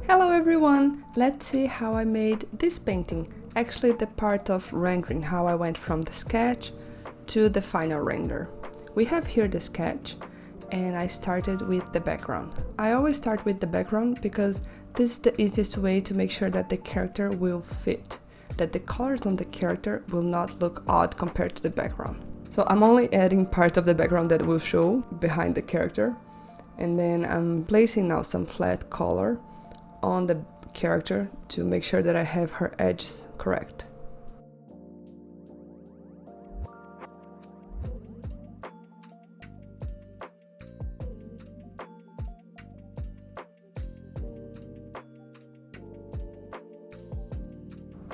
Hello everyone! Let's see how I made this painting. Actually the part of rendering, how I went from the sketch to the final render. We have here the sketch and I started with the background. I always start with the background because this is the easiest way to make sure that the character will fit, that the colors on the character will not look odd compared to the background. So I'm only adding part of the background that will show behind the character, and then I'm placing now some flat color on the character to make sure that I have her edges correct.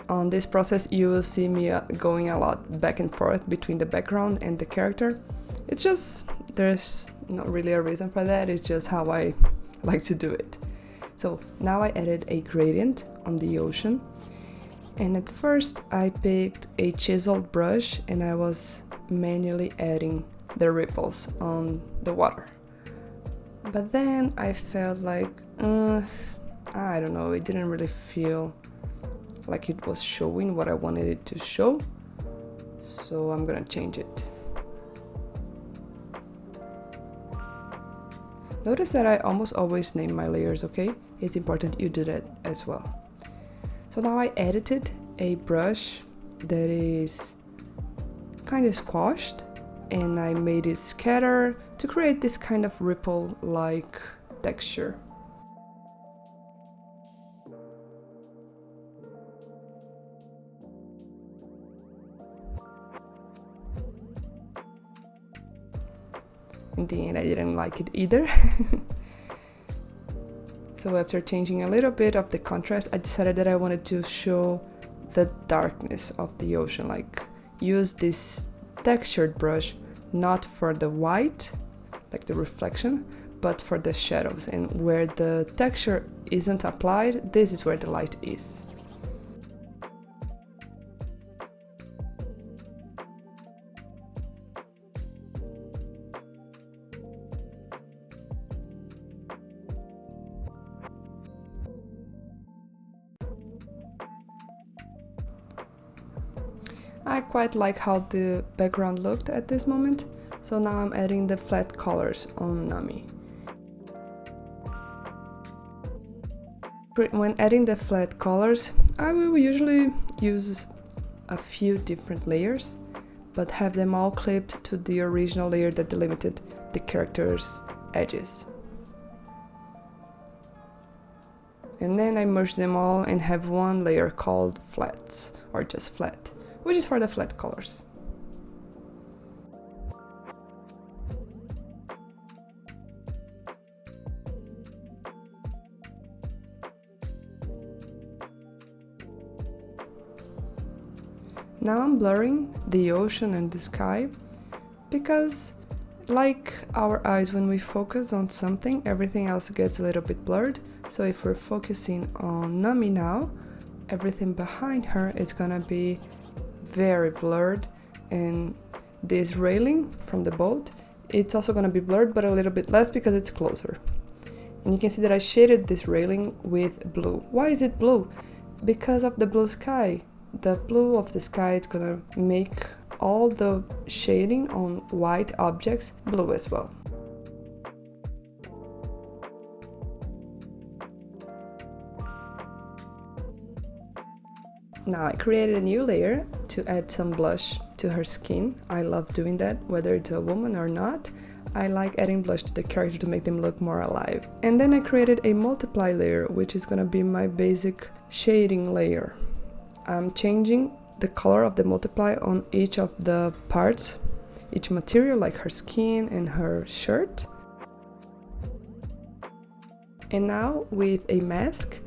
On this process you will see me going a lot back and forth between the background and the character. It's just, there's not really a reason for that, it's just how I like to do it. So now I added a gradient on the ocean, and at first I picked a chiseled brush and I was manually adding the ripples on the water. But then I felt like, I don't know, it didn't really feel like it was showing what I wanted it to show, so I'm gonna change it. Notice that I almost always name my layers, okay? It's important you do that as well. So now I edited a brush that is kind of squashed and I made it scatter to create this kind of ripple-like texture. In the end, I didn't like it either. So after changing a little bit of the contrast, I decided that I wanted to show the darkness of the ocean, like use this textured brush not for the white, like the reflection, but for the shadows, and where the texture isn't applied, this is where the light is. I quite like how the background looked at this moment, so now I'm adding the flat colors on Nami. When adding the flat colors, I will usually use a few different layers, but have them all clipped to the original layer that delimited the character's edges. And then I merge them all and have one layer called flats, or just flat, which is for the flat colors. Now I'm blurring the ocean and the sky because, like our eyes, when we focus on something, everything else gets a little bit blurred. So if we're focusing on Nami now, everything behind her is gonna be very blurred, and this railing from the boat, it's also going to be blurred, but a little bit less because it's closer. And you can see that I shaded this railing with blue. Why is it blue? Because of the blue sky. The blue of the sky is going to make all the shading on white objects blue as well. Now I created a new layer to add some blush to her skin. I love doing that, whether it's a woman or not. I like adding blush to the character to make them look more alive. And then I created a multiply layer, which is gonna be my basic shading layer. I'm changing the color of the multiply on each of the parts, each material, like her skin and her shirt. And now with a mask,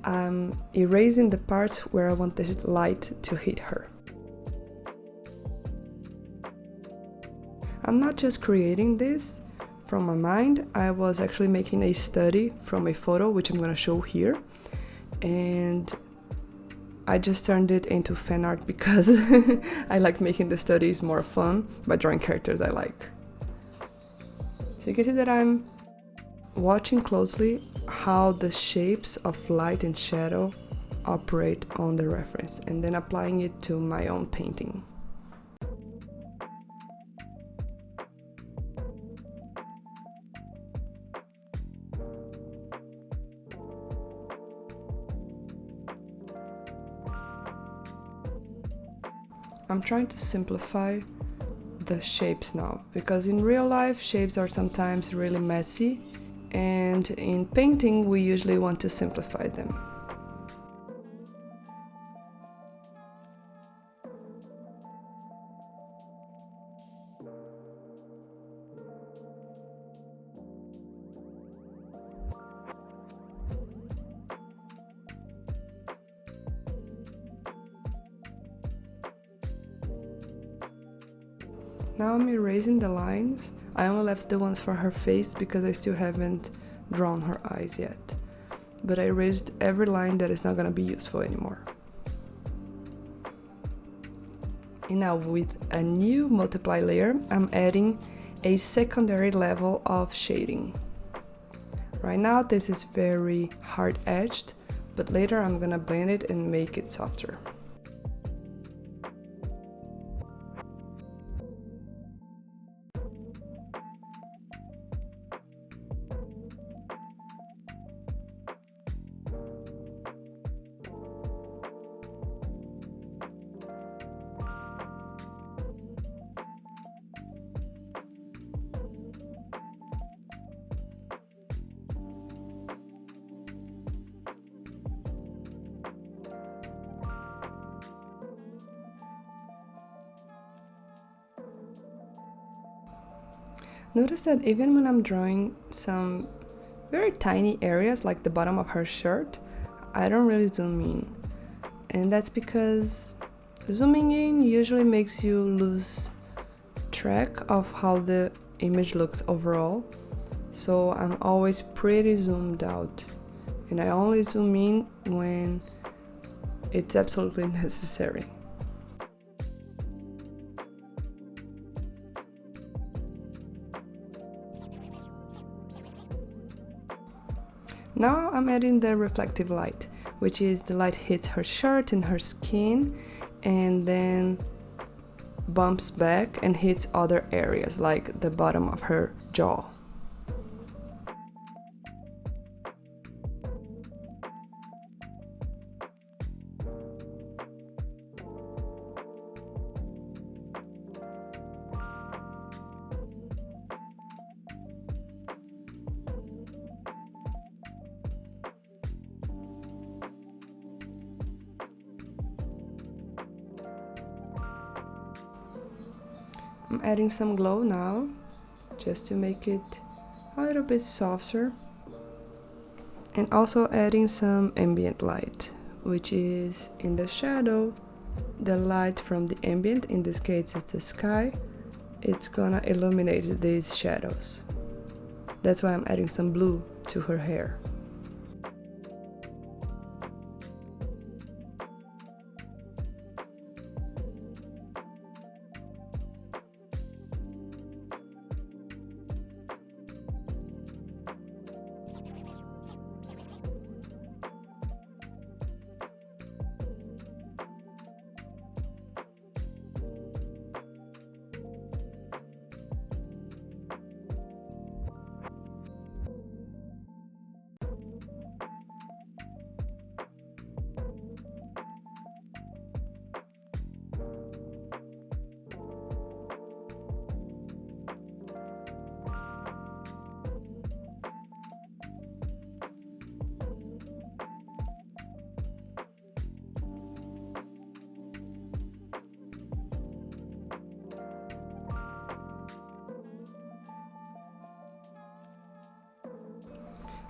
I'm erasing the parts where I want the light to hit her. I'm not just creating this from my mind, I was actually making a study from a photo, which I'm going to show here, and I just turned it into fan art because I like making the studies more fun by drawing characters I like. So you can see that I'm watching closely how the shapes of light and shadow operate on the reference, and then applying it to my own painting. I'm trying to simplify the shapes now, because in real life shapes are sometimes really messy, and in painting we usually want to simplify them. Now I'm erasing the lines. I only left the ones for her face because I still haven't drawn her eyes yet. But I erased every line that is not gonna be useful anymore. And now with a new multiply layer, I'm adding a secondary level of shading. Right now this is very hard edged, but later I'm gonna blend it and make it softer. Notice that even when I'm drawing some very tiny areas like the bottom of her shirt, I don't really zoom in. And that's because zooming in usually makes you lose track of how the image looks overall. So I'm always pretty zoomed out, and I only zoom in when it's absolutely necessary. Now I'm adding the reflective light, which is the light hits her shirt and her skin and then bumps back and hits other areas like the bottom of her jaw. I'm adding some glow now, just to make it a little bit softer. And also adding some ambient light, which is in the shadow, the light from the ambient, in this case it's the sky, it's gonna illuminate these shadows. That's why I'm adding some blue to her hair.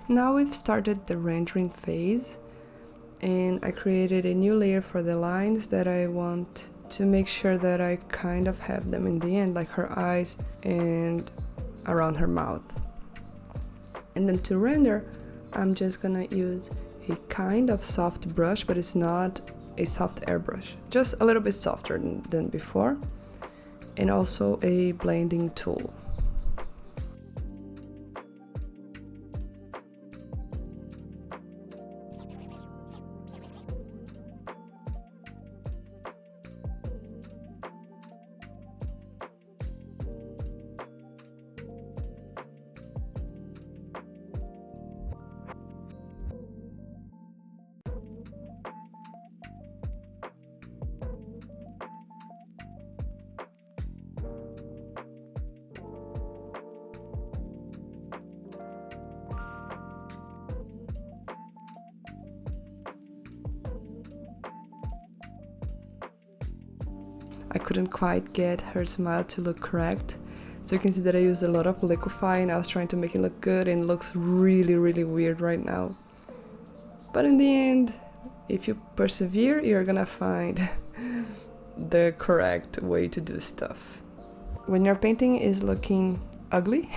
Now we've started the rendering phase, and I created a new layer for the lines that I want to make sure that I kind of have them in the end, like her eyes and around her mouth. And then to render, I'm just gonna use a kind of soft brush, but it's not a soft airbrush, just a little bit softer than before, and also a blending tool. I couldn't quite get her smile to look correct. So you can see that I used a lot of liquify and I was trying to make it look good, and it looks really, really weird right now. But in the end, if you persevere, you're gonna find the correct way to do stuff. When your painting is looking ugly,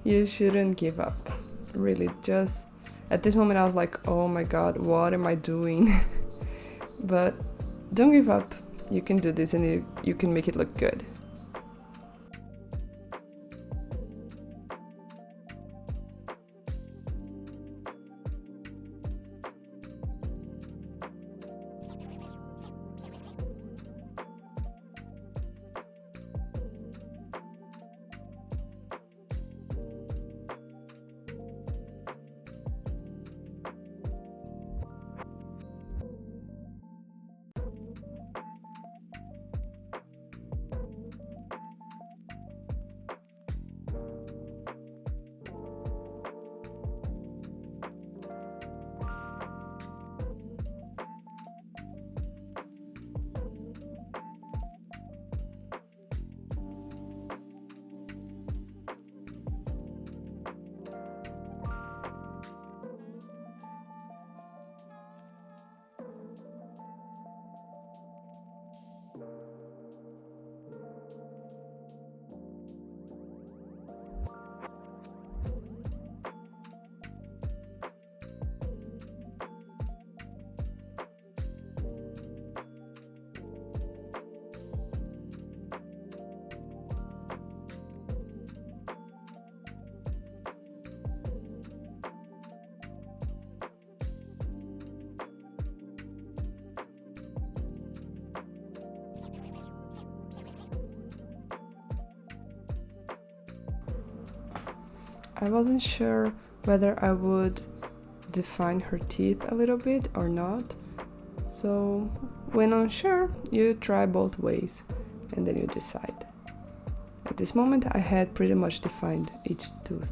you shouldn't give up. Really, just at this moment I was like, oh my god, what am I doing? But don't give up. You can do this and you can make it look good. I wasn't sure whether I would define her teeth a little bit or not. So when unsure, you try both ways and then you decide. At this moment, I had pretty much defined each tooth.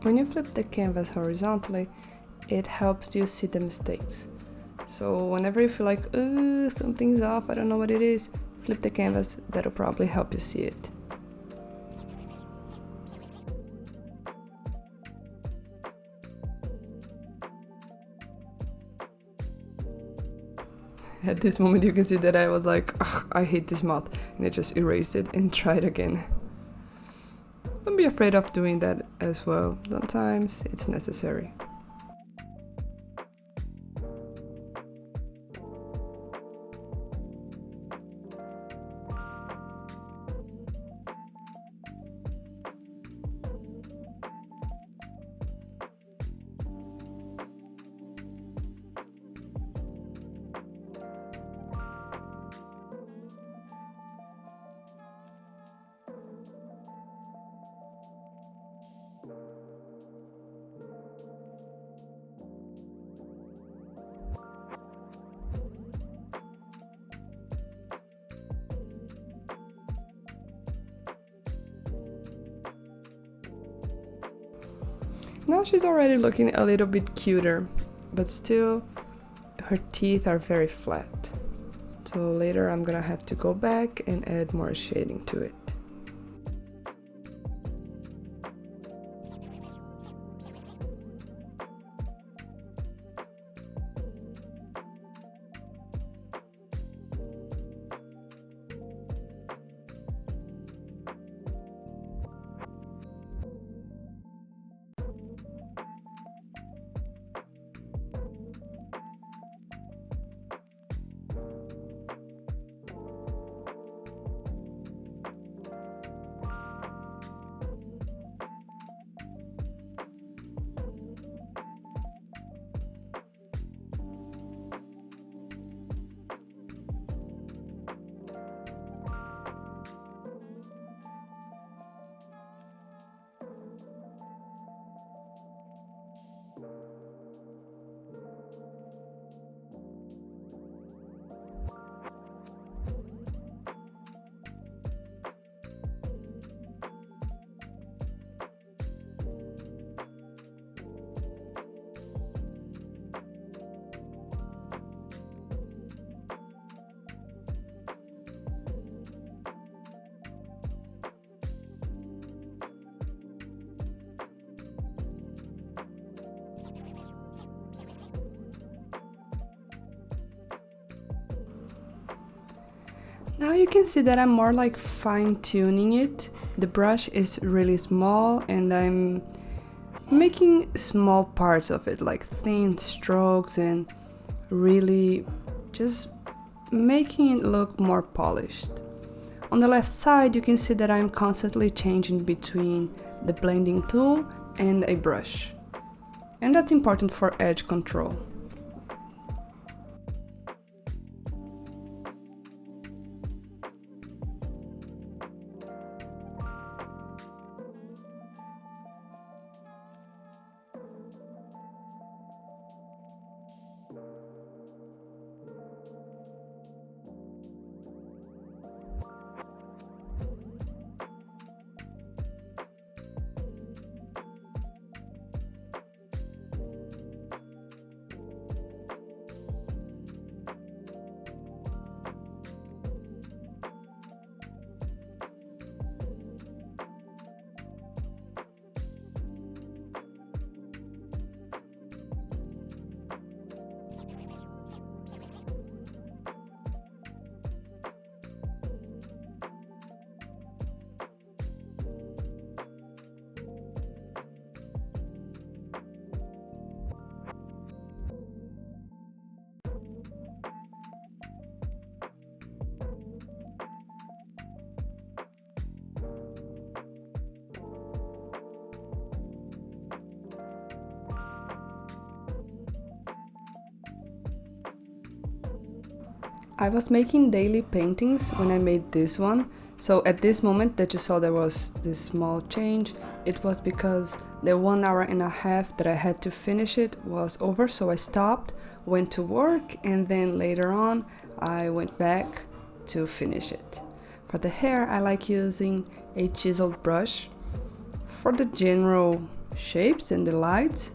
When you flip the canvas horizontally, it helps you see the mistakes. So whenever you feel like, ooh, something's off, I don't know what it is, flip the canvas, that'll probably help you see it. At this moment you can see that I was like, I hate this moth, and I just erased it and tried again. Don't be afraid of doing that as well, sometimes it's necessary. Now she's already looking a little bit cuter, but still her teeth are very flat. So later I'm gonna have to go back and add more shading to it. Now you can see that I'm more like fine-tuning it. The brush is really small and I'm making small parts of it, like thin strokes, and really just making it look more polished. On the left side you can see that I'm constantly changing between the blending tool and a brush. And that's important for edge control. I was making daily paintings when I made this one, so at this moment that you saw there was this small change, it was because the 1 hour and a half that I had to finish it was over, so I stopped, went to work, and then later on I went back to finish it. For the hair I like using a chiseled brush for the general shapes and the lights,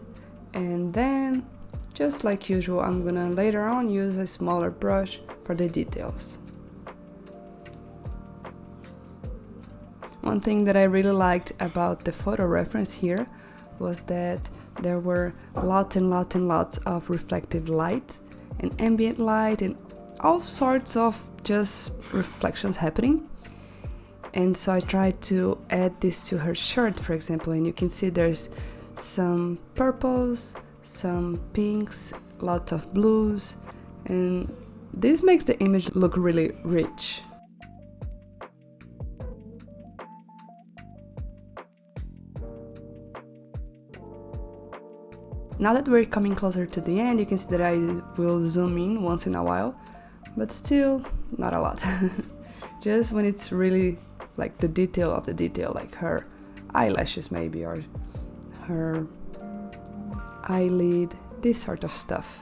and then just like usual, I'm gonna later on use a smaller brush for the details. One thing that I really liked about the photo reference here was that there were lots and lots and lots of reflective light and ambient light and all sorts of just reflections happening. And so I tried to add this to her shirt, for example, and you can see there's some purples, some pinks, lots of blues, and this makes the image look really rich. Now that we're coming closer to the end, you can see that I will zoom in once in a while, but still not a lot. Just when it's really like the detail of the detail, like her eyelashes maybe, or her eyelid, this sort of stuff.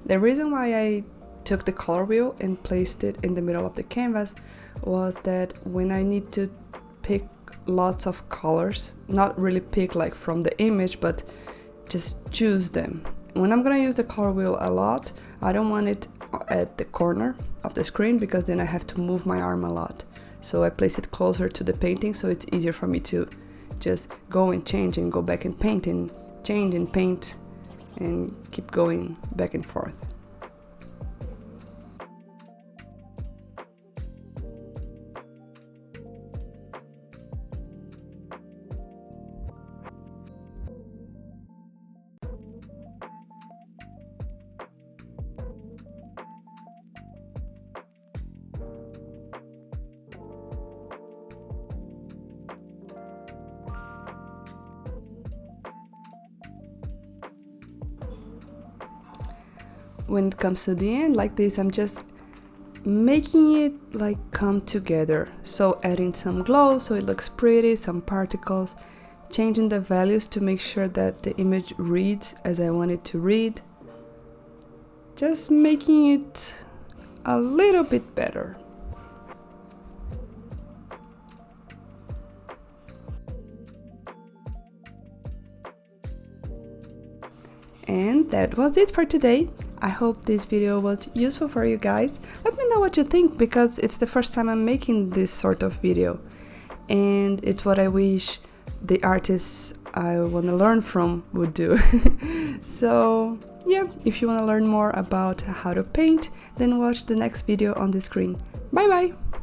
The reason why I took the color wheel and placed it in the middle of the canvas was that when I need to pick lots of colors, not really pick like from the image, but just choose them. When I'm gonna use the color wheel a lot, I don't want it at the corner of the screen because then I have to move my arm a lot. So I place it closer to the painting so it's easier for me to just go and change and go back and paint and change and paint and keep going back and forth. When it comes to the end like this, I'm just making it like come together. So adding some glow so it looks pretty, some particles, changing the values to make sure that the image reads as I want it to read. Just making it a little bit better. And that was it for today. I hope this video was useful for you guys. Let me know what you think, because it's the first time I'm making this sort of video. And it's what I wish the artists I want to learn from would do. So yeah, if you want to learn more about how to paint, then watch the next video on the screen. Bye bye!